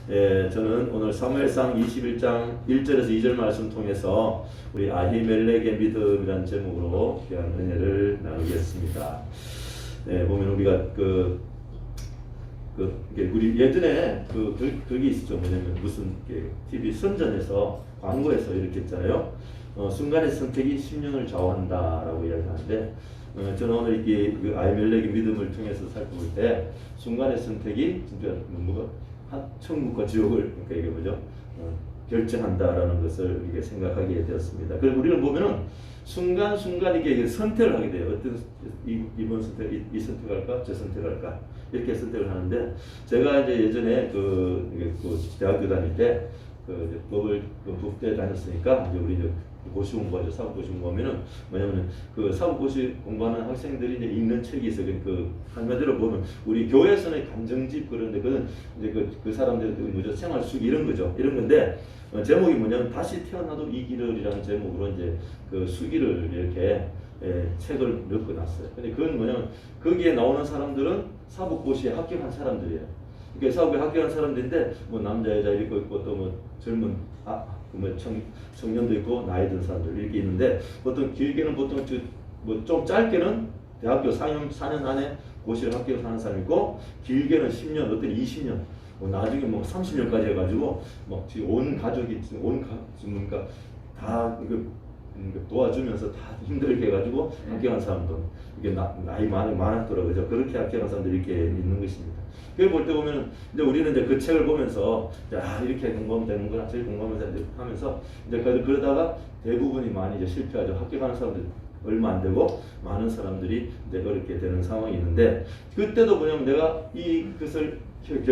저는 오늘 사무엘상 21장 1절에서 2절 말씀 통해서 우리 아히멜렉의 믿음이라는 제목으로 귀한 은혜를 나누겠습니다. 보면 우리가 우리 예전에 그게 있었죠. 뭐냐면 무슨 TV 선전에서 광고에서 이렇게 했잖아요. 순간의 선택이 10년을 좌우한다라고 이야기하는데, 저는 오늘 이게 아히멜렉의 믿음을 통해서 살펴볼 때 순간의 선택이 진짜 천국과 지옥을 그러니까 이게 뭐죠? 결정한다라는 것을 이게 생각하게 되었습니다. 그리고 우리는 보면은 순간순간 이게 선택을 하게 돼요. 어떤 이번 선택, 이 선택할까, 저 선택할까 이렇게 선택을 하는데, 제가 이제 예전에 대학교 다닐 때 법을 국대 다녔으니까 이제 우리 고시 공부하죠. 사법고시 공부하면은 뭐냐면은 사법고시 공부하는 학생들이 이제 읽는 책이 있어요. 한마디로 보면 우리 교회에서는 감정집 그런데 그건 이제 그 사람들 뭐죠, 생활수기 이런 거죠. 이런 건데 제목이 뭐냐면 다시 태어나도 이기를이라는 제목으로 이제 수기를 이렇게 책을 넣고 놨어요. 근데 그건 뭐냐면 거기에 나오는 사람들은 사법고시에 합격한 사람들이에요. 그러니까 사법고시에 합격한 사람들인데 뭐 남자 여자 이렇게 있고 또 뭐 젊은 청년도 있고 나이 든 사람들 이렇게 있는데, 보통 길게는 좀 짧게는 대학교 4년 안에 고시를 합격하는 사람이 있고, 길게는 10년, 어떤 20년, 나중에 30년까지 해가지고 온 가족이 그러니까 다 도와주면서 다 힘들게 해가지고 합격한 사람도 이게 나이 많았더라고요. 그렇게 합격한 사람들이 이렇게 있는 것입니다. 그걸 볼 때 보면 이제 우리는 이제 그 책을 보면서 이렇게 공부하면 되는구나, 저렇게 공부하면 되는구나 하면서 이제 그러다가 대부분이 많이 이제 실패하죠. 합격하는 사람들 얼마 안 되고 많은 사람들이 이제 어렵게 되는 상황이 있는데, 그때도 뭐냐면 내가 이것을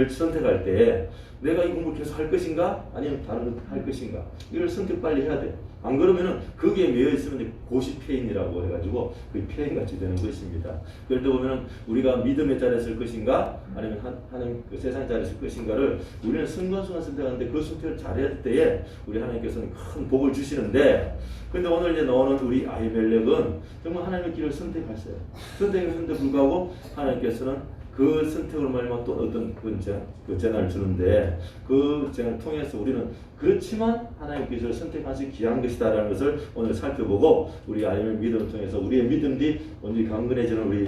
선택할 때 내가 이 공부를 계속 할 것인가 아니면 다른 걸 할 것인가, 이걸 선택 빨리 해야 돼. 안 그러면은 거기에 매여 있으면 고시 폐인이라고 해가지고 그 폐인같이 되는 것입니다. 그럴 때 보면은 우리가 믿음의 자리에 쓸 것인가 아니면 하나님 세상 자리에 쓸 것인가를 우리는 순간순간 선택하는데, 그 선택을 잘할 때에 우리 하나님께서는 큰 복을 주시는데, 근데 오늘 이제 나오는 우리 아히멜렉은 정말 하나님의 길을 선택했어요. 선택했는데 불구하고 하나님께서는 그 선택으로 말미암아 또 어떤 그 재난을 주는데, 그 재난을 통해서 우리는 그렇지만 하나님께서 선택하신 귀한 것이다라는 것을 오늘 살펴보고, 우리 아히멜렉 믿음을 통해서 우리의 믿음이 오늘 강건해지는 우리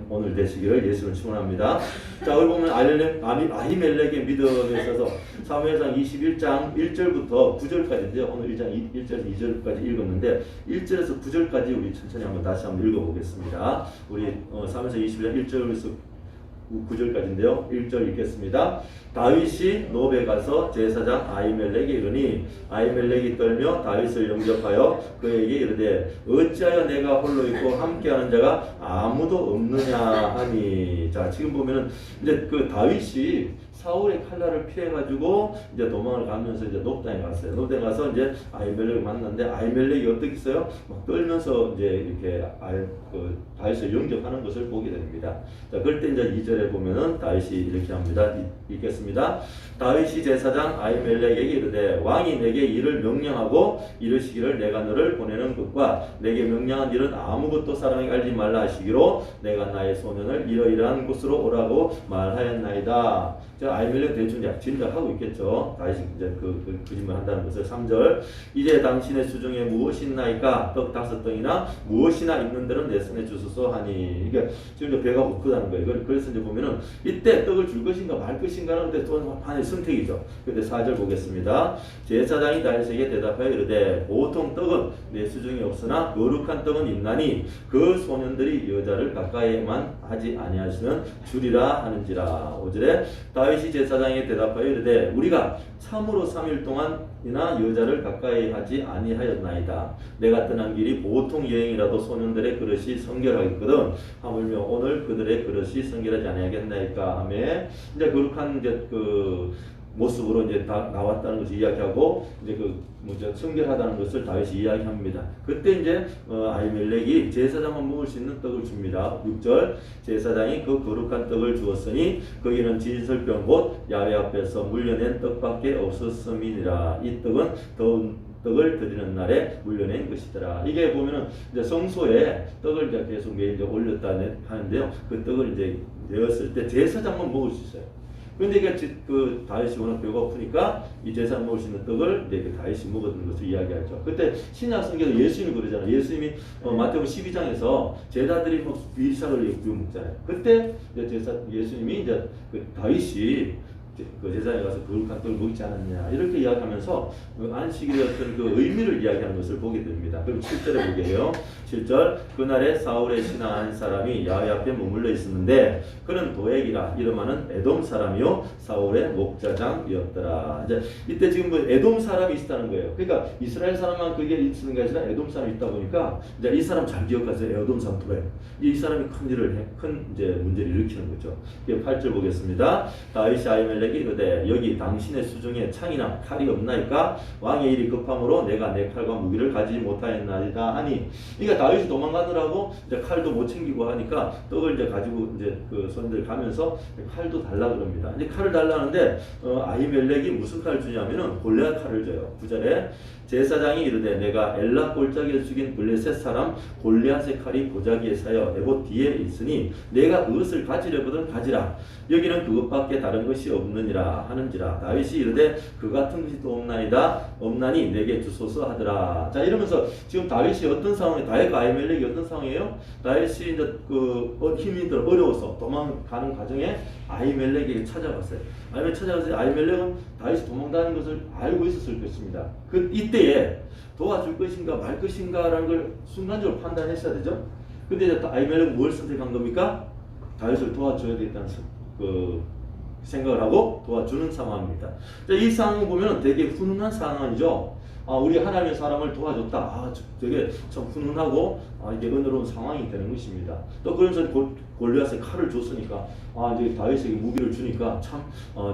오늘 되시기를 예수를 축원합니다. 자, 여기 보면 아히멜렉의 믿음에 있어서 사무엘상 21장 1절부터 9절까지인데요. 오늘 1장 2절까지 읽었는데 1절에서 9절까지 우리 천천히 다시 한번 읽어보겠습니다. 우리 사무엘상 21장 1절에서 9절까지인데요. 1절 읽겠습니다. 다윗이 노베 가서 제사장 아히멜렉에 이르니 아히멜렉이 떨며 다윗을 영접하여 그에게 이르되 어찌하여 내가 홀로 있고 함께하는 자가 아무도 없느냐 하니. 자, 지금 보면은 이제 다윗이 사울의 칼날을 피해가지고 이제 도망을 가면서 이제 높당에 갔어요. 높당에 가서 이제 아히멜렉을 만났는데, 아히멜렉이 어떻게 있어요? 막 떨면서 이제 이렇게 다윗을 영접하는 것을 보게 됩니다. 자, 그럴 때 이제 2절에 보면은 다윗이 이렇게 합니다. 읽겠습니다. 다윗이 제사장 아히멜렉에게 이르되 왕이 내게 이를 명령하고 이르시기를 내가 너를 보내는 것과 내게 명령한 일은 아무것도 사람에게 알지 말라 하시기로 내가 나의 소년을 이러이러한 곳으로 오라고 말하였나이다. 아히멜렉 대충 짐작하고 있겠죠. 다윗이 이제 거짓말 한다는 것을. 3절 이제 당신의 수중에 무엇이 있나이까? 떡 5덩이나 무엇이나 있는 데는 내 손에 주소서 하니. 이게 지금 배가 고프다는 거예요. 그래서 이제 보면은 이때 떡을 줄 것인가 말 것인가는 그때 또 반의 선택이죠. 근데 4절 보겠습니다. 제사장이 다윗에게 대답하여 이르되 보통 떡은 내 수중에 없으나 거룩한 떡은 있나니 그 소년들이 여자를 가까이만 하지 아니하시는 주리라 하는지라. 5절에 다윗이 제사장에게 대답하여 이르되 우리가 참으로 3일 동안이나 여자를 가까이 하지 아니하였나이다. 내가 떠난 길이 보통 여행이라도 소년들의 그릇이 성결하겠거든 하물며 오늘 그들의 그릇이 성결하지 아니하겠나이까 하며, 이제 거룩한 모습으로 이제 다 나왔다는 것을 이야기하고, 이제 성결하다는 것을 다윗이 이야기합니다. 그때 이제 아히멜렉이 제사장만 먹을 수 있는 떡을 줍니다. 6절 제사장이 그 거룩한 떡을 주었으니 거기는 진설병 곧 야훼 앞에서 물려낸 떡밖에 없었음이니라. 이 떡은 더운 떡을 드리는 날에 물려낸 것이더라. 이게 보면은 이제 성소에 떡을 이제 계속 매일 올렸다 하는데요. 그 떡을 이제 내었을 때 제사장만 먹을 수 있어요. 그런데 그 다윗이 워낙 배고프니까 이 제사 먹을 수 있는 떡을 이제 그 다윗이 먹었던 것을 이야기하죠. 그때 신약 성경에 예수님이 그러잖아요. 예수님이 마태복음 12장에서 제자들이 뭐 비리사를 먹잖아요. 그때 이제 예수님이 이제 그 다윗이 그 제사에 가서 거룩한 떡을 먹지 않았냐 이렇게 이야기하면서 그 안식일의 어떤 그 의미를 이야기하는 것을 보게 됩니다. 그럼 7절에 보게 해요. 7절 그날에 사울의 신하 한 사람이 야훼 앞에 머물러 있었는데 그는 도액이라 이름하는 에돔 사람이요 사울의 목자장이었더라. 이제 이때 지금 뭐 에돔 사람이 있다는 거예요. 그러니까 이스라엘 사람만 그게 있는 게 아니라 에돔 사람이 있다 보니까 이제 이 사람 잘 기억하세요. 에돔 사람 도액. 이 사람이 큰 이제 문제를 일으키는 거죠. 8절 보겠습니다. 다윗이 아히멜렉이 이르되 여기 당신의 수중에 창이나 칼이 없나이까 왕의 일이 급함으로 내가 내 칼과 무기를 가지지 못하였나이다 하니 그러니까 다윗이 도망가느라고 이제 칼도 못 챙기고 하니까 떡을 이제 가지고 이제 그 손들 가면서 칼도 달라 그럽니다. 이제 칼을 달라는데 아히멜렉이 무슨 칼을 주냐면은 골리앗 칼을 줘요. 9절에 제사장이 이르되 내가 엘라 골짜기에서 죽인 블레셋 사람 골리앗의 칼이 보자기에 사여 에봇 뒤에 있으니 내가 그것을 가지려거든 가지라. 여기는 그것밖에 다른 것이 없느니라 하는지라. 다윗이 이르되 그 같은 것이 또 없나니 내게 주소서 하더라. 자 이러면서 지금 다윗이 어떤 상황에 다윗과 아히멜렉이 어떤 상황이에요? 다윗이 이제 그 힘이 들어 어려워서 도망가는 과정에 아히멜렉에게 찾아갔어요. 아히멜렉은 다윗이 도망다니는 것을 알고 있었을 것입니다. 이때에 도와줄 것인가 말 것인가라는 걸 순간적으로 판단했어야 되죠. 근데 이제 아히멜렉은 뭘 선택한 겁니까? 다윗을 도와줘야 되겠다는 그 생각을 하고 도와주는 상황입니다. 이 상황을 보면 되게 훈훈한 상황이죠. 우리 하나님의 사람을 도와줬다. 되게 참 훈훈하고 이게 은혜로운 상황이 되는 것입니다. 또 그러면서 골리앗에 칼을 줬으니까 이제 다윗에게 무기를 주니까 참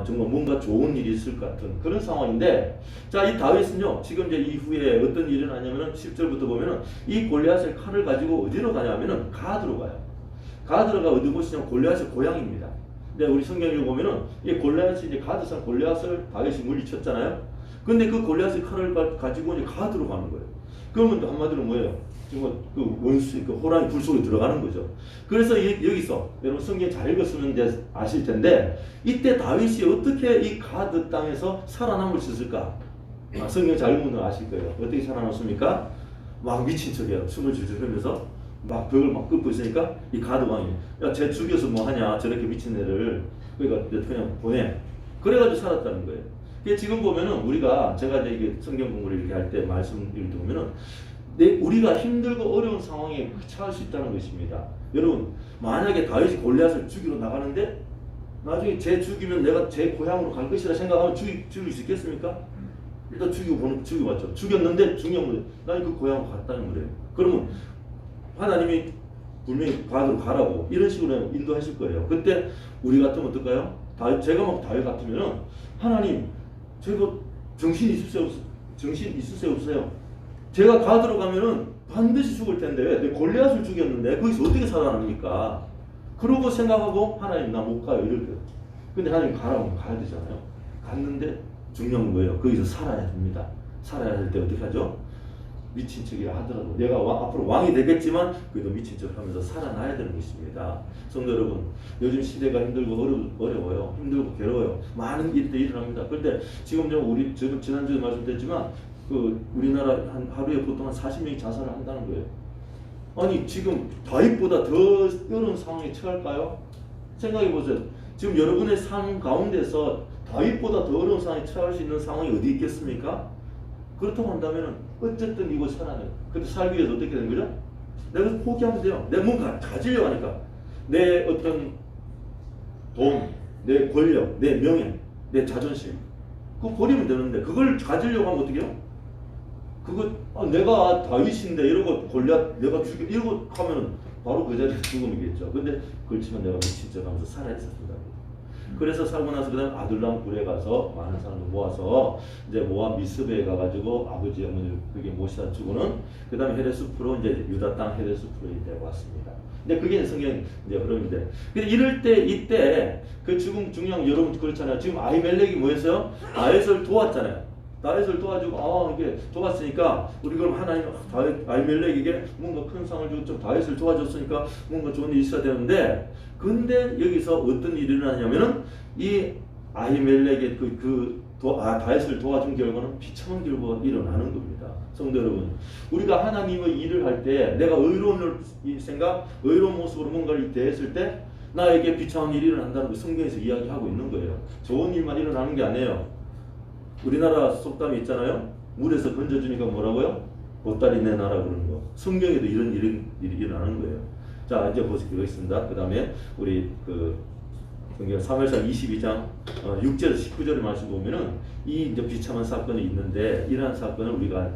정말 뭔가 좋은 일이 있을 것 같은 그런 상황인데, 자 이 다윗은요 지금 이제 이후에 어떤 일이 일어나냐면은 10절부터 보면은 이 골리앗의 칼을 가지고 어디로 가냐면은 가드로 가요. 가드가 어디 곳이냐면 골리앗의 고향입니다. 근데 우리 성경을 보면은 이 골리앗이 이제 가드산 골리앗을 다윗이 물리쳤잖아요. 근데 그 골리앗의 칼을 가지고 이제 가드로 가는 거예요. 그러면 한마디로 뭐예요? 정말 그 원수, 그 호랑이 불 속에 들어가는 거죠. 그래서 여기서 여러분 성경 잘 읽었으면 이제 아실 텐데 이때 다윗이 어떻게 이 가드 땅에서 살아남을 수 있을까? 성경 잘 읽으면 아실 거예요. 어떻게 살아남습니까? 막 미친 척해요. 숨을 줄줄 흐르면서 막 벽을 막 긋고 있으니까 이 가드 왕이 야, 쟤 죽여서 뭐 하냐? 저렇게 미친 애를 그러니까 그냥 보내. 그래가지고 살았다는 거예요. 지금 보면은 제가 이제 이게 성경 공부를 이렇게 할 때 말씀을 들으면은 우리가 힘들고 어려운 상황에 처할 수 있다는 것입니다. 여러분 만약에 다윗이 골리앗을 죽이러 나가는데 나중에 쟤 죽이면 내가 제 고향으로 갈 것이라 생각하면 죽일 수 있겠습니까? 일단 죽여봤죠. 죽였는데 중요한 건 나는 그 고향으로 갔다는 거예요. 그러면 하나님이 분명히 가도록 가라고 이런 식으로 인도하실 거예요. 그때 우리 같으면 어떨까요? 제가 막 다윗 같으면은 하나님 제가 정신 있으세요 없어요? 제가 가드로 가면은 반드시 죽을 텐데 내 골리앗을 죽였는데 거기서 어떻게 살아납니까? 그러고 생각하고 하나님 나 못 가요 이럴 거예요. 근데 하나님 가라고 가야 되잖아요. 갔는데 중요한 건 뭐예요? 거기서 살아야 됩니다. 살아야 할 때 어떻게 하죠? 미친 척이라 하더라도 내가 앞으로 왕이 되겠지만 그래도 미친 척 하면서 살아나야 되는 것입니다. 성도 여러분, 요즘 시대가 힘들고 어려워요. 힘들고 괴로워요. 많은 일들이 일어납니다. 그런데 지금 저도 지난주에 말씀드렸지만 우리나라 하루에 보통 한 40명이 자살을 한다는 거예요. 아니 지금 다윗보다 더 어려운 상황에 처할까요? 생각해 보세요. 지금 여러분의 삶 가운데서 다윗보다 더 어려운 상황에 처할 수 있는 상황이 어디 있겠습니까? 그렇다고 한다면 어쨌든 이곳 살아내요. 근데 살기 위해서 어떻게 되는 거죠? 내가 포기하면 돼요. 내 뭔가 가지려고 하니까 내 어떤 돈, 내 권력, 내 명예, 내 자존심 그거 버리면 되는데 그걸 가지려고 하면 어떻게 해요? 내가 다윗인데 이러고 골리앗 내가 죽여 이러고 하면 바로 그 자리에 죽음이겠죠. 근데 그렇지만 내가 미친 척 하면서 살아있었습니다. 그래서 살고 나서 그다음 아둘람 굴에 가서 많은 사람들 모아서 이제 모압 미스베에 가가지고 아버지 어머니를 그게 모시다 주고는 그다음에 헤레스프로 이제 유다 땅 헤레스프로 이제 왔습니다. 근데 그게 성경 이제 흐름인데. 근데 이럴 때 이때 그 지금 중요한 여러분 그렇잖아요. 지금 아히멜렉이 뭐였어요? 다윗을 도왔잖아요. 다윗을 도와주고 이게 도왔으니까 우리 그럼 하나님 아히멜렉에게 뭔가 큰 상을 주고 좀 다윗을 도와줬으니까 뭔가 좋은 일이 있어야 되는데 근데 여기서 어떤 일이 일어나냐면은 이 아히멜렉의 다윗을 도와준 결과는 비참한 결과가 일어나는 겁니다. 성도 여러분, 우리가 하나님의 일을 할 때 내가 의로운 생각, 의로운 모습으로 뭔가를 대했을 때 나에게 비참한 일이 일어난다는 거 성경에서 이야기하고 있는 거예요. 좋은 일만 일어나는 게 아니에요. 우리나라 속담이 있잖아요. 물에서 건져주니까 뭐라고요? 보따리 내놔라 그러는 거. 성경에도 이런 일이 일어나는 거예요. 자, 이제 보겠습니다. 그 다음에 우리 사무엘상 22장 6절에서 19절의 말씀 보면은 이 이제 비참한 사건이 있는데 이러한 사건을 우리가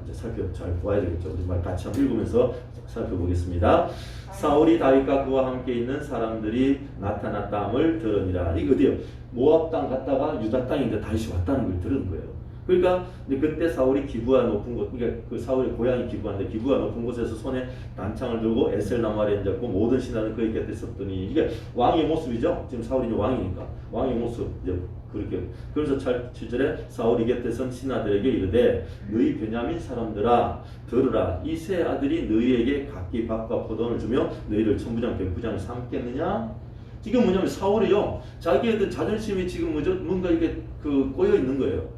잘 보아야 되겠죠. 우리 말 같이 한번 읽으면서 살펴보겠습니다. 사울이 다윗과 그와 함께 있는 사람들이 나타났다함을 들으니라. 이거 어디요? 모압 땅 갔다가 유다 땅인데 다윗이 왔다는 걸 들은 거예요. 그러니까 그때 사울이 기브아 높은 곳, 그러니까 그 사울의 고향이 기브아인데 기브아 높은 곳에서 손에 단창을 들고 에셀 나무 아래 앉았고 모든 신하는 그의 곁에 있었더니 이게 왕의 모습이죠. 지금 사울이 이제 왕이니까 왕의 모습 이제 그렇게. 그래서 7절에 사울이 곁에 선 신하들에게 이르되 너희 베냐민 사람들아 들으라. 이 세 아들이 너희에게 각기 밥과 포도를 주며 너희를 천부장 백부장을 삼겠느냐? 지금 뭐냐면 사울이요 자기의 자존심이 지금 뭔가 이게 꼬여 있는 거예요.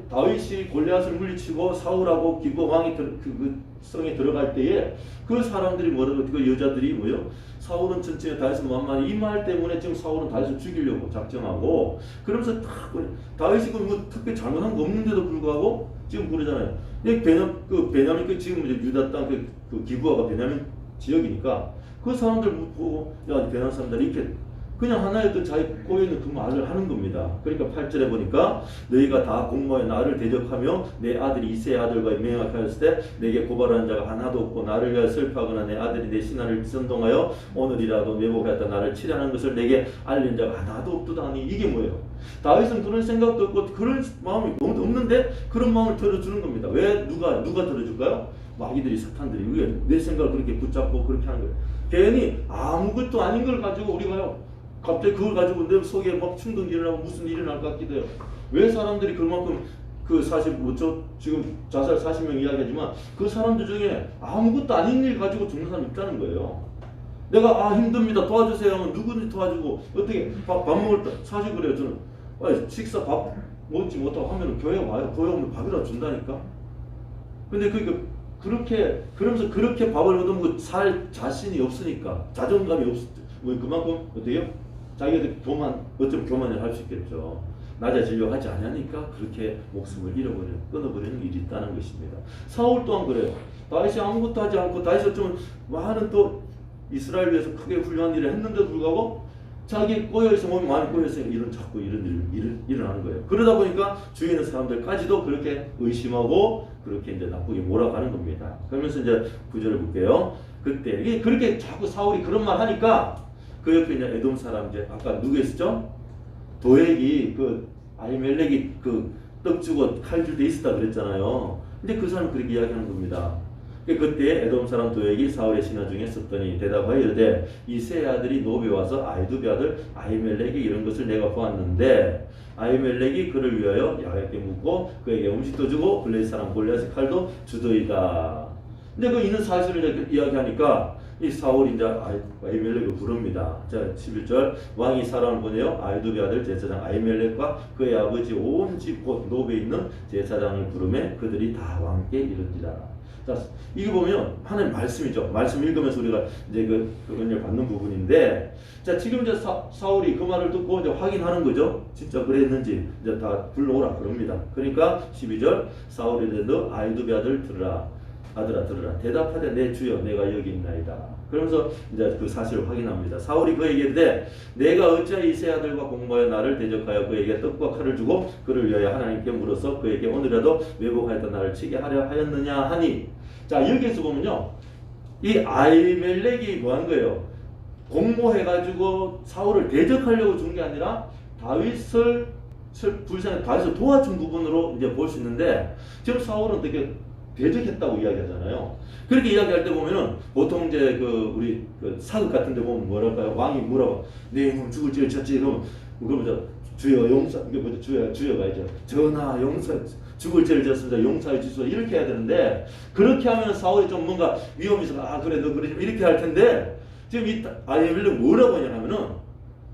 다윗이 골리앗을 물리치고 사울하고 기브아 왕이 그 성에 들어갈 때에 그 사람들이 그 여자들이 뭐요? 사울은 전체 다윗은 만만히 이 말 때문에 지금 사울은 다윗을 죽이려고 작정하고 그러면서 다윗이 특별히 잘못한 거 없는데도 불구하고 지금 그러잖아요. 베냐민 지금 유다 땅 그 기브아가 베냐민 지역이니까 그 사람들 보고 야 베냐민 사람들이 이렇게 그냥 하나의 자기 꼬여있는 그 말을 하는 겁니다. 그러니까 8절에 보니까 너희가 다 공모해 나를 대적하며 내 아들이 이세 아들과 맹약하게 하였을 때 내게 고발하는 자가 하나도 없고 나를 위하여 슬퍼하거나 내 아들이 내 신하를 선동하여 오늘이라도 매복하였다 나를 치려는 것을 내게 알린 자가 하나도 없도다니. 이게 뭐예요? 다윗은 그런 생각도 없고 그런 마음이 없는데 그런 마음을 들어주는 겁니다. 왜 누가 들어줄까요? 마귀들이 사탄들이 왜 내 생각을 그렇게 붙잡고 그렇게 하는 거예요. 괜히 아무것도 아닌 걸 가지고 우리가요 갑자기 그걸 가지고 내 속에 막 충동이 일어나고 무슨 일이 날 것 같기도 해요. 왜 사람들이 그만큼 사실 지금 자살 40명 이야기하지만 그 사람들 중에 아무것도 아닌 일 가지고 죽는 사람이 있다는 거예요. 내가 힘듭니다 도와주세요 하면 누구든지 도와주고 어떻게 밥 먹을 때 사실 그래요. 저는 식사 밥 먹지 못하고 하면 교회 와요. 교회 오면 밥이라도 준다니까. 근데 그러면서 그렇게 밥을 얻으면 살 자신이 없으니까 자존감이 그만큼 어때요? 자기가 어쩌면 교만을 할 수 있겠죠. 낮아지려고 하지 않으니까 그렇게 목숨을 끊어버리는 일이 있다는 것입니다. 사울 또한 그래요. 다윗이 아무것도 하지 않고 다윗이 좀 많은 또 이스라엘 위해서 크게 훌륭한 일을 했는데도 불구하고 자기 꼬여있어 몸이 많이 꼬여있어 자꾸 이런 일이 일어나는 거예요. 그러다 보니까 주위에 있는 사람들까지도 그렇게 의심하고 그렇게 이제 나쁘게 몰아가는 겁니다. 그러면서 이제 9절을 볼게요. 그때 이게 그렇게 자꾸 사울이 그런 말 하니까 그 옆에 이제 에돔 사람 이제 아까 누구 있었죠? 도액이 아히멜렉이 떡 주고 칼 줄 때 있었다 그랬잖아요. 근데 그 사람은 그렇게 이야기하는 겁니다. 그때 에돔 사람 도액이 사울의 신하 중에 썼더니 대답하여 이르되 이 세 아들이 노베 와서 아히두베 아들 아히멜렉이 이런 것을 내가 보았는데 아히멜렉이 그를 위하여 야곱에게 묻고 그에게 음식도 주고 블레셋 사람 골리앗의 칼도 주더이다. 근데 있는 사실을 이야기하니까 이 사울이 이제 아히멜렉을 부릅니다. 자, 11절 왕이 사람을 보내어 아히두베 아들 제사장 아히멜렉과 그의 아버지 온 집 곧 노베에 있는 제사장을 부르매 그들이 다 왕께 이르니라. 자, 이거 보면 하나님 말씀이죠. 말씀 읽으면서 우리가 이제 그 은혜를 받는 부분인데, 자, 지금 이제 사울이 그 말을 듣고 이제 확인하는 거죠. 진짜 그랬는지 이제 다 불러오라 그럽니다. 그러니까 12절 사울이 이르되 너 아히두베 아들 들으라. 아들아 들으라. 대답하되 내 주여 내가 여기 있나이다. 그러면서 이제 그 사실을 확인합니다. 사울이 그에게 이르되 내가 어찌하여 이 세 아들과 공모하여 나를 대적하여 그에게 떡과 칼을 주고 그를 위하여 하나님께 물어서 그에게 오늘이라도 매복하였던 나를 치게 하려 하였느냐 하니. 자, 여기에서 보면요 이 아히멜렉이 뭐 한 거예요? 공모해가지고 사울을 대적하려고 준 게 아니라 다윗을 도와준 부분으로 이제 볼 수 있는데, 지금 사울은 되게 대적했다고 이야기하잖아요. 그렇게 이야기할 때 보면은 보통 이제 우리 사극 같은 데 보면 뭐랄까요? 왕이 뭐라고 내 형 죽을 죄를 졌지 그러면 주여 용서 주여가 이제 전하 용서 죽을 죄를 졌습니다 용서해 주소서 이렇게 해야 되는데, 그렇게 하면 사울이 좀 뭔가 위험이 있어. 그래 너 그래 이렇게 할 텐데 지금 이 아히멜렉 뭐라고 하냐면은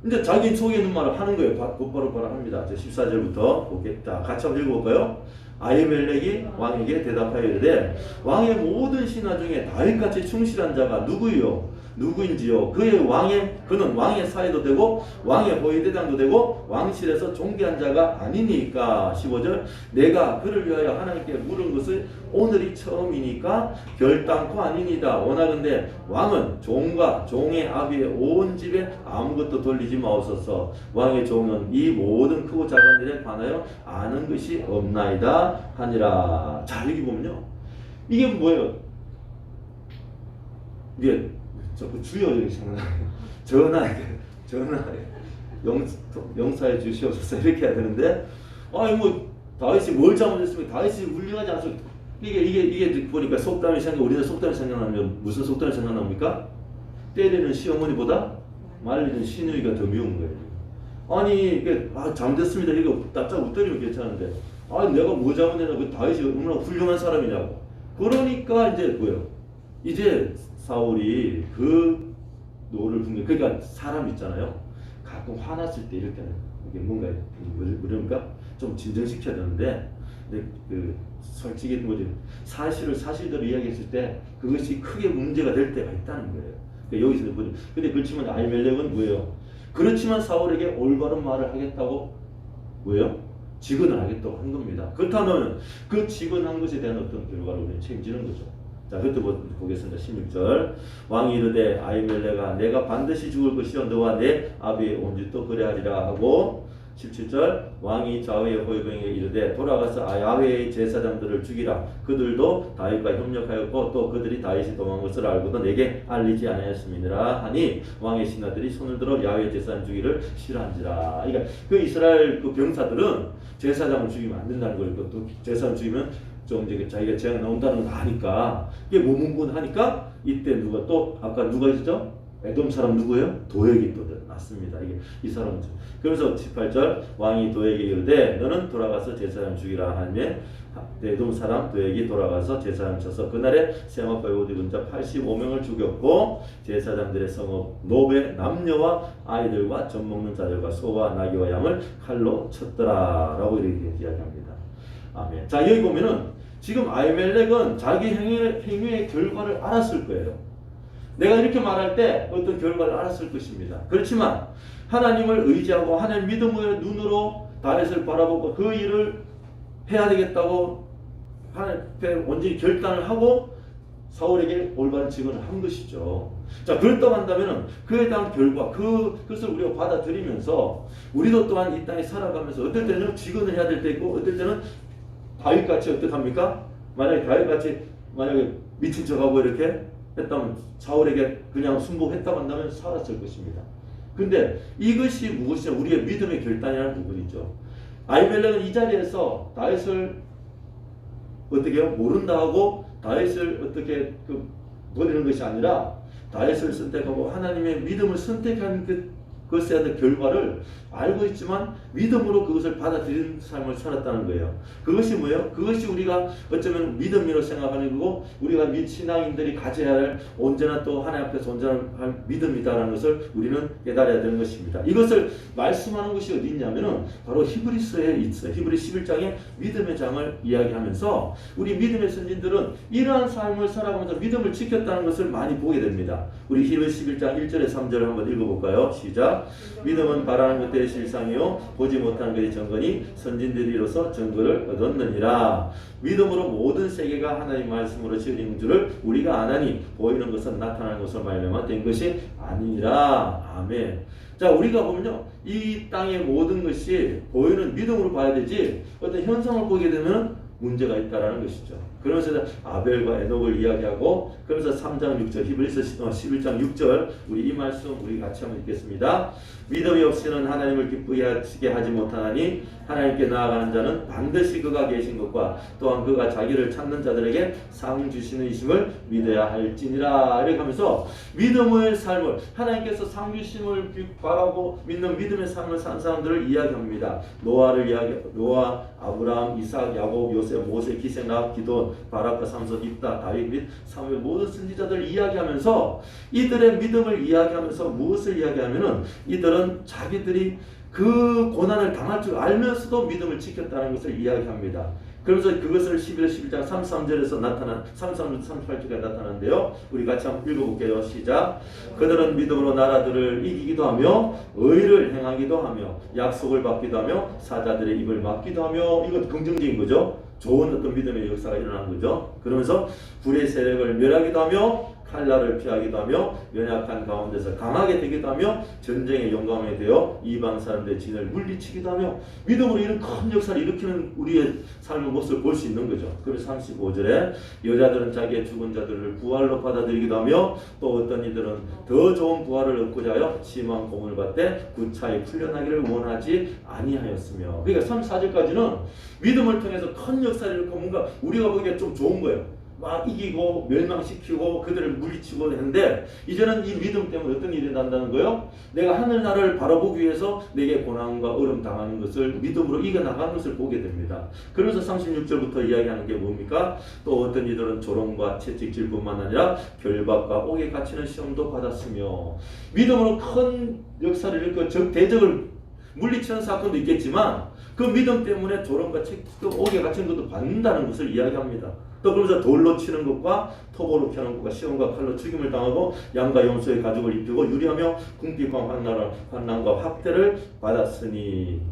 이제 자기 속에 있는 말을 하는 거예요. 곧바로 합니다. 14절부터 보겠다. 같이 한번 읽어볼까요? 아히멜렉이 왕에게 대답하여 이르되 왕의 모든 신하 중에 다윗같이 충실한 자가 누구인지요? 그는 왕의 사이도 되고 왕의 보위대장도 되고 왕실에서 존귀한 자가 아니니까. 15절 내가 그를 위하여 하나님께 물은 것을 오늘이 처음이니까 결단코 아니니다. 원하건대 왕은 종과 종의 아비의 온 집에 아무것도 돌리지 마옵소서. 왕의 종은 이 모든 크고 작은 일에 관하여 아는 것이 없나이다 하니라. 자, 여기 보면요, 이게 뭐예요? 이게 자꾸 주여 이렇게 생각나요. 전하에 영사해 주시옵소서 이렇게 해야 되는데, 아니 뭐 다윗이 뭘 잘못했으면 다윗이 훌륭하지 않습니까? 이게 보니까 속담이 우리는 속담이 생각나면 무슨 속담이 생각납니까? 때리는 시어머니보다 말리는 시누이가 더 미운 거예요. 아니 이게 잘못됐습니다 이거 납작 웃더리면 괜찮은데, 아니 내가 뭐 잘못했나, 그 다윗이 얼마나 훌륭한 사람이냐고. 그러니까 이제 뭐예요? 이제 사울이 그 노를 분명, 그러니까 사람 있잖아요. 가끔 화났을 때 이렇게 이게 뭔가 그러니까 좀 진정시켜야 되는데, 그 솔직히 뭐지, 사실대로 이야기했을 때 그것이 크게 문제가 될 때가 있다는 거예요. 그러니까 여기서 뭐죠? 근데 그렇지만 아히멜렉은 뭐예요? 그렇지만 사울에게 올바른 말을 하겠다고 뭐예요? 직언을 하겠다고 한 겁니다. 그렇다면 그 직언한 것에 대한 어떤 결과를 우리는 책임지는 거죠. 자, 그것도 보겠습니다. 16절 왕이 이르되 아히멜렉아 내가 반드시 죽을 것이요 너와 내 아비의 온 집도 그래하리라 하고, 17절 왕이 좌우의 호위병에게 이르되 돌아가서 야훼의 제사장들을 죽이라. 그들도 다윗과 협력하였고 또 그들이 다윗이 도망한 것을 알고도 내게 알리지 아니하였음이니라 하니 왕의 신하들이 손을 들어 야훼 제사장 죽이를 싫어한지라. 그러니까 그 이스라엘 그 병사들은 제사장을 죽이면 안 된다는 걸, 또 제사장 죽이면 좀 이제 자기가 재앙 나온다는 걸 아니까 이게 모문군하니까, 이때 아까 누가 있었죠? 에돔 사람 누구예요? 도액이 또 났습니다. 이게 이 사람은. 그래서 18절 왕이 도액에게 이르되 너는 돌아가서 제사장 죽이라 하며 에돔 사람 도액이 돌아가서 제사장 쳐서 그날에 세마파 옷 입은 자 85명을 죽였고 제사장들의 성읍 노베 남녀와 아이들과 젖 먹는 자들과 소와 나귀와 양을 칼로 쳤더라 라고 이렇게 이야기합니다. 아멘. 자, 여기 보면은 지금 아히멜렉은 자기 행위의 결과를 알았을 거예요. 내가 이렇게 말할 때 어떤 결과를 알았을 것입니다. 그렇지만 하나님을 의지하고 하나님 믿음의 눈으로 다윗을 바라보고 그 일을 해야 되겠다고 하나님 앞에 온전히 결단을 하고 사울에게 올바른 직언을 한 것이죠. 자, 그렇다고 한다면 그에 대한 결과, 그것을 우리가 받아들이면서 우리도 또한 이 땅에 살아가면서 어떨 때는 직언을 해야 될 때 있고, 어떨 때는 다윗같이 어떡합니까? 만약에 다윗같이 미친 척하고 이렇게 했다면 사울에게 그냥 순복했다고 한다면 살았을 것입니다. 근데 이것이 무엇이냐? 우리의 믿음의 결단이라는 부분이죠. 아히멜렉은 이 자리에서 다윗을 어떻게 해요? 모른다 하고 다윗을 어떻게 버리는 것이 아니라 다윗을 선택하고 하나님의 믿음을 선택한 그것에 대한 결과를 알고 있지만 믿음으로 그것을 받아들이는 삶을 살았다는 거예요. 그것이 뭐예요? 그것이 우리가 어쩌면 믿음이라고 생각하는 거고, 우리가 신앙인들이 가져야 할 언제나 또 하나님 앞에서 온전한 믿음이다라는 것을 우리는 깨달아야 되는 것입니다. 이것을 말씀하는 것이 어디 있냐면은 바로 히브리서에 있어요. 히브리 11장에 믿음의 장을 이야기하면서 우리 믿음의 선진들은 이러한 삶을 살아가면서 믿음을 지켰다는 것을 많이 보게 됩니다. 우리 히브리 11장 1절에 3절을 한번 읽어볼까요? 시작. 믿음은 바라는 것들의 실상이요 보지 못하는 것의 증거니 선진들이 이로써 증거를 얻었느니라. 믿음으로 모든 세계가 하나님 말씀으로 지어진 줄을 우리가 아나니 보이는 것은 나타나는 것으로 말미암아 된 것이 아니니라. 아멘. 자, 우리가 보면요, 이 땅의 모든 것이 보이는 믿음으로 봐야 되지 어떤 현상을 보게 되면 문제가 있다라는 것이죠. 그러면서 아벨과 에녹을 이야기하고, 그러면서 3장 6절 히브리서 11장 6절 우리 이 말씀 우리 같이 한번 읽겠습니다. 믿음이 없이는 하나님을 기쁘게 하지 못하나니 하나님께 나아가는 자는 반드시 그가 계신 것과 또한 그가 자기를 찾는 자들에게 상 주시는 이심을 믿어야 할지니라. 이렇게 하면서 믿음의 삶을, 하나님께서 상 주심을 바라고 믿는 믿음의 삶을 산 사람들을 이야기합니다. 노아, 아브라함, 이삭, 야곱, 요셉 보세요. 모세, 기생, 라합, 기돈, 바락과 삼손, 입다, 다윗 및 사무엘 모든 선지자들 이야기하면서 이들의 믿음을 이야기하면서 무엇을 이야기하면은 이들은 자기들이 그 고난을 당할 줄 알면서도 믿음을 지켰다는 것을 이야기합니다. 그러면서 그것을 11절 11장 33절에서 나타난 33절 38절까지 나타나는데요. 우리 같이 한번 읽어볼게요. 시작. 그들은 믿음으로 나라들을 이기기도 하며 의를 행하기도 하며 약속을 받기도 하며 사자들의 입을 막기도 하며 이것 긍정적인 거죠. 좋은 어떤 믿음의 역사가 일어나는 거죠. 그러면서 불의 세력을 멸하기도 하며 칼날을 피하기도 하며 연약한 가운데서 강하게 되기도 하며 전쟁의 영광에 되어 이방 사람들의 진을 물리치기도 하며 믿음으로 이런 큰 역사를 일으키는 우리의 삶의 모습을 볼 수 있는 거죠. 그래서 35절에 여자들은 자기의 죽은 자들을 부활로 받아들이기도 하며 또 어떤 이들은 더 좋은 부활을 얻고자 하여 심한 고문을 받되 구차히 풀려나기를 원하지 아니하였으며, 그러니까 34절까지는 믿음을 통해서 큰 역사를 일으키고 뭔가 우리가 보기에 좀 좋은 거예요. 막 이기고 멸망시키고 그들을 물리치고 했는데 이제는 이 믿음 때문에 어떤 일이 난다는 거예요? 내가 하늘나라를 바라보기 위해서 내게 고난과 어려움 당하는 것을 믿음으로 이겨나가는 것을 보게 됩니다. 그래서 36절부터 이야기하는 게 뭡니까? 또 어떤 이들은 조롱과 채찍질뿐만 아니라 결박과 옥에 갇히는 시험도 받았으며, 믿음으로 큰 역사를 일으켜 대적을 물리치는 사건도 있겠지만 그 믿음 때문에 조롱과 채찍도 옥에 갇힌 것도 받는다는 것을 이야기합니다. 또 그러면서 돌로 치는 것과 토보로 켜는 것과 시험과 칼로 죽임을 당하고 양과 염소의 가죽을 입히고 유리하며 궁핍과 환난과 학대를 받았으니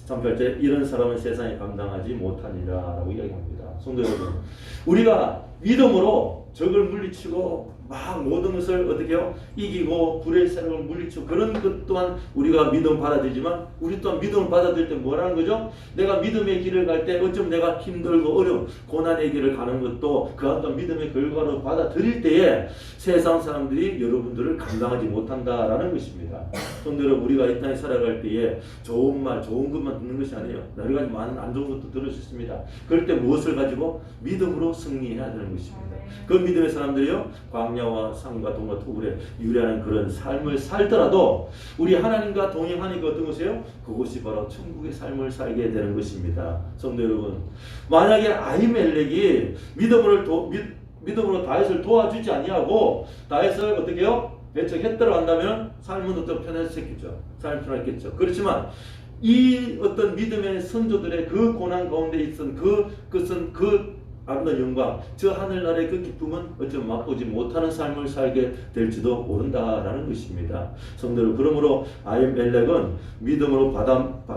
38절 이런 사람은 세상에 감당하지 못하니라 라고 이야기합니다. 성도 여러분, 우리가 믿음으로 적을 물리치고 막 모든 것을 어떻게 해요? 이기고 불의 세력을 물리치고 그런 것 또한 우리가 믿음 받아들이지만 우리 또한 믿음을 받아들일 때 뭐라는 거죠? 내가 믿음의 길을 갈 때 어쩜 내가 힘들고 어려운 고난의 길을 가는 것도 그 어떤 믿음의 결과로 받아들일 때에 세상 사람들이 여러분들을 감당하지 못한다라는 것입니다. 성도 여러분, 우리가 이 땅에 살아갈 때에 좋은 말, 좋은 것만 듣는 것이 아니에요. 여러 가지 많은 안 좋은 것도 들을 수 있습니다. 그럴 때 무엇을 가지고? 믿음으로 승리해야 되는 것입니다. 그 믿음의 사람들이요, 광야와 산과 동과 토굴에 유리하는 그런 삶을 살더라도 우리 하나님과 동행하니까 어떤 것이에요? 그것이 바로 천국의 삶을 살게 되는 것입니다. 성도 여러분, 만약에 아히멜렉이 믿음으로 다윗을 도와주지 아니하고 다윗을 어떻게 해요? 배척했다고 한다면 삶은 어떤 편했겠죠. 삶이 편했겠죠. 그렇지만 이 어떤 믿음의 선조들의 그 고난 가운데 있던 그것은 그 아름다운 영광, 저 하늘나라의 그 기쁨은 어쩌면 맛보지 못하는 삶을 살게 될지도 모른다라는 것입니다. 성도들, 그러므로 아히멜렉은 믿음으로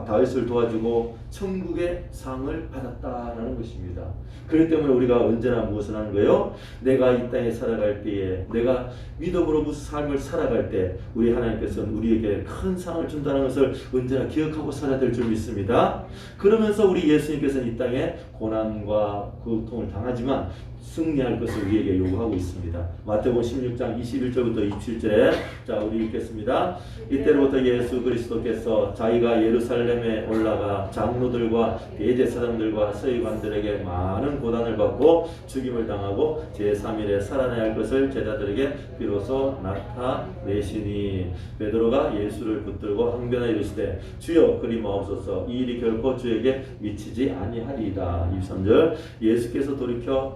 다윗을 도와주고 천국의 상을 받았다라는 것입니다. 그렇기 때문에 우리가 언제나 무엇을 하는 거예요? 내가 이 땅에 살아갈 때에, 내가 믿음으로 무슨 삶을 살아갈 때 우리 하나님께서는 우리에게 큰 상을 준다는 것을 언제나 기억하고 살아야 될 줄 믿습니다. 그러면서 우리 예수님께서는 이 땅에 고난과 고통을 당하지만 승리할 것을 우리에게 요구하고 있습니다. 마태복음 16장 21절부터 27절에 자, 우리 읽겠습니다. 이때로부터 예수 그리스도께서 자기가 예루살렘에 올라가 장로들과 대제사장들과 서기관들에게 많은 고난을 받고 죽임을 당하고 제3일에 살아나야 할 것을 제자들에게 비로소 나타내시니 베드로가 예수를 붙들고 항변하여 이르시되 주여 그리 마옵소서, 이 일이 결코 주에게 미치지 아니하리이다. 23절 예수께서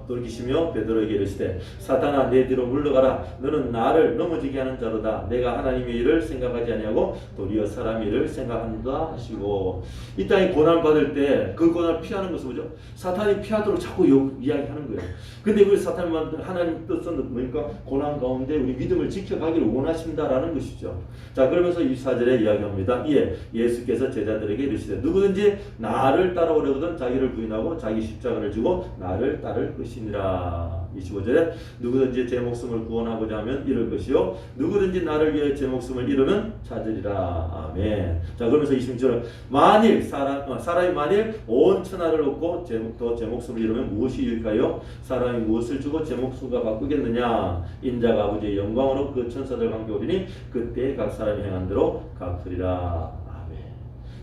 돌이키시며 베드로에게 이르시되 사탄아 내 뒤로 물러가라, 너는 나를 넘어지게 하는 자로다. 내가 하나님의 일을 생각하지 아니하고 도리어 사람 일을 생각한다 하시고, 이 땅에 고난을 받을 때 그 고난을 피하는 것은 뭐죠? 사탄이 피하도록 자꾸 이야기하는 거예요. 근데 그 사탄이 만든 하나님 뜻은 뭐니까? 고난 가운데 우리 믿음을 지켜가기를 원하신다라는 것이죠. 자, 그러면서 24절에 이야기합니다. 이에 예수께서 제자들에게 이르시되 누구든지 나를 따라오려거든 자기를 부인하고 자기 십자가를 지고 나를 따를 것이니라. 25절에 누구든지 제 목숨을 구원하고자 하면 잃을 것이요 누구든지 나를 위해 제 목숨을 잃으면 찾으리라. 아멘. 자, 그러면서 26절에 만일 사람이 만일 온 천하를 얻고 또 제 목숨을 잃으면 무엇이 유익하여? 사람이 무엇을 주고 제 목숨과 바꾸겠느냐? 인자가 아버지의 영광으로 그 천사들과 함께 오리니 그때 각 사람이 행한 대로 갚으리라. 아멘.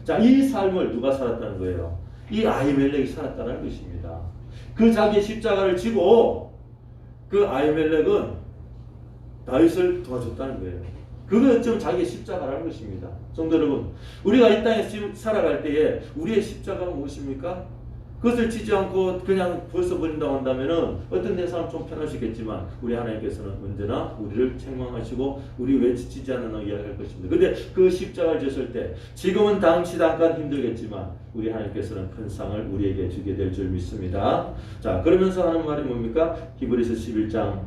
자, 이 삶을 누가 살았다는 거예요? 이 아히멜렉이 살았다는 것입니다. 그 자기의 십자가를 지고 그 아히멜렉은 다윗을 도와줬다는 거예요. 그거 어쩌면 자기의 십자가라는 것입니다. 성도 여러분, 우리가 이 땅에 살아갈 때에 우리의 십자가가 무엇입니까? 그것을 지지 않고 그냥 벗어버린다고 한다면은 어떤 데 사람 좀 편할 수 있겠지만 우리 하나님께서는 언제나 우리를 책망하시고 우리 왜 지지 않느냐 이야기할 것입니다. 근데 그 십자가를 졌을 때 지금은 당시 잠깐 힘들겠지만 우리 하나님께서는 큰 상을 우리에게 주게 될 줄 믿습니다. 자, 그러면서 하는 말이 뭡니까? 히브리서 11장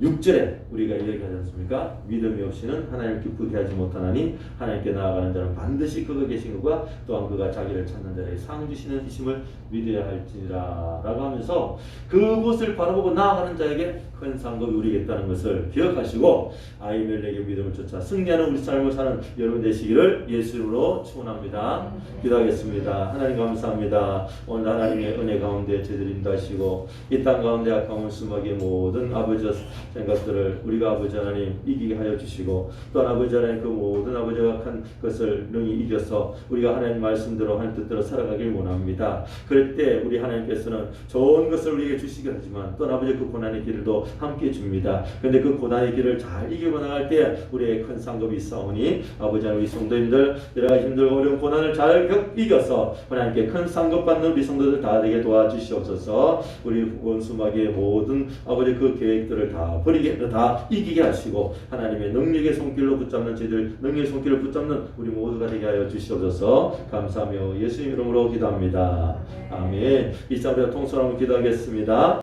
6절에 우리가 이야기하지 않습니까? 믿음이 없이는 하나님을 기쁘게 하지 못하나니 하나님께 나아가는 자는 반드시 그가 계신 것과 또한 그가 자기를 찾는 자에게 상 주시는 이심을 믿어야 할지라 라고 하면서 그곳을 바라보고 나아가는 자에게 큰 상급이 우리겠다는 것을 기억하시고 아히멜렉의 믿음을 쫓아 승리하는 우리 삶을 사는 여러분 되시기를 예수 이름으로 축원합니다. 기도하겠습니다. 하나님 감사합니다. 오늘 하나님의 은혜 가운데 저희들 인도하시고 이 땅 가운데 악함을 수막의 모든 아버지 생각들을 우리가 아버지 하나님 이기게 하여 주시고 또한 아버지 하나님 그 모든 아버지가 악한 것을 능히 이겨서 우리가 하나님 말씀대로 하나님 뜻대로 살아가길 원합니다. 그럴 때 우리 하나님께서는 좋은 것을 우리에게 주시긴 하지만 또한 아버지 그 고난의 길도 함께 줍니다. 그런데 그 고난의 길을 잘 이기고 나갈 때 우리의 큰 상급이 있사오니 아버지 하나님 우리 성도님들 여러 가지 힘들고 어려운 고난을 잘 이겨서 하나님께 큰 상급 받는 우리 성도들 다 되게 도와주시옵소서. 우리 원수마귀의 모든 아버지 그 계획들을 다 버리게 다 이기게 하시고 하나님의 능력의 손길로 붙잡는 저희들 능력의 손길을 붙잡는 우리 모두가 되게 하여 주시옵소서. 감사하며 예수님 이름으로 기도합니다. 아멘. 이 시간 우리가 통성으로 기도하겠습니다.